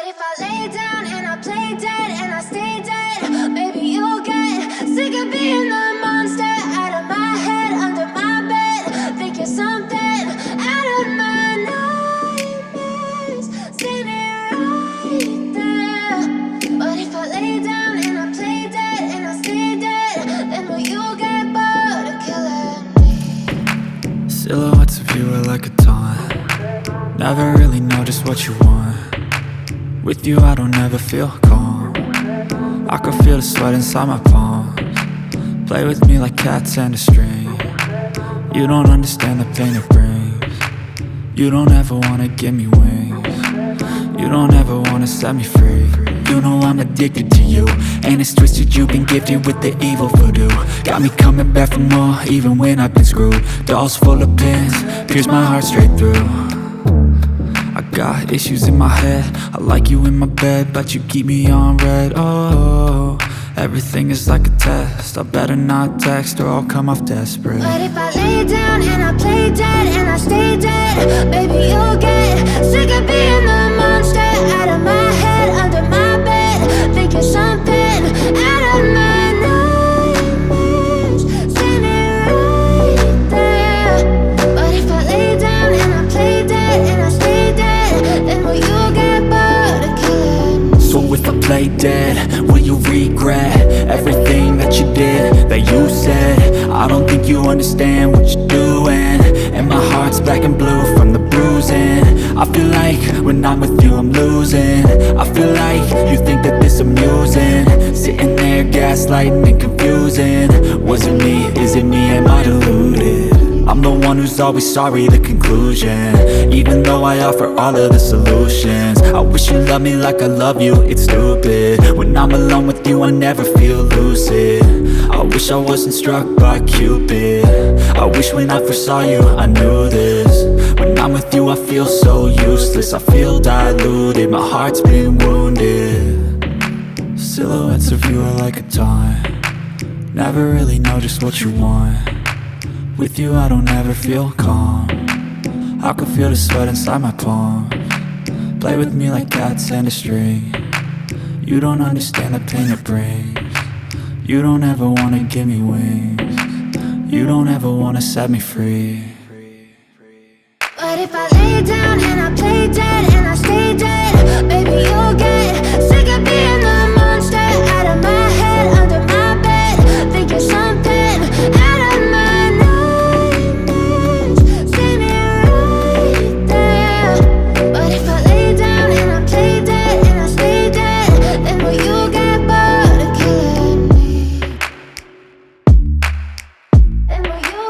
if I lay down and I play dead and I stay dead, maybe you'll get sick of being the monster out of my head, under my bed. Think you're something out of my nightmares, standing right there. But if I lay down and I play dead and I stay dead, then will you get bored of killing me? Silhouettes of you are like a taunt. Never really know just what you want. With you I don't ever feel calm. I can feel the sweat inside my palms. Play with me like cats and a string. You don't understand the pain it brings. You don't ever wanna give me wings. You don't ever wanna set me free. You know I'm addicted to you, and it's twisted you've been gifted with the evil voodoo. Got me coming back for more even when I've been screwed. Dolls full of pins, pierce my heart straight through. I got issues in my head, I like you in my bed, but you keep me on red. Oh, everything is like a test, I better not text or I'll come off desperate. But if I lay down and I play dead and I stay dead, baby you'll get sick of being the monster out of my head, under my bed. Think you're something out of my nightmares, standing right there. But if I lay down and I play dead and I stay dead, then will you get bored of killing me? So if I play dead, will you regret everything that you did, that you said? I don't think you understand what you're doing, and my heart's black and blue from the bruising. I feel like when I'm with you I'm losing. I feel like you think that this amusing, sitting there gaslighting and confusing. Was it me? Is it me? Am I deluded? I'm the one who's always sorry, the conclusion, even though I offer all of the solutions. I wish you loved me like I love you, it's stupid. When I'm alone with you I never feel lucid. I wish I wasn't struck by Cupid. I wish when I first saw you I knew this. When I'm with you I feel so useless, I feel diluted, my heart's been wounded. Silhouettes of you are like a taunt. Never really know just what you want. With you I don't ever feel calm. I can feel the sweat inside my palms. Play with me like cats and a string. You don't understand the pain it brings. You don't ever wanna give me wings. You don't ever wanna set me free. But if I lay down and I play dead and I stay dead,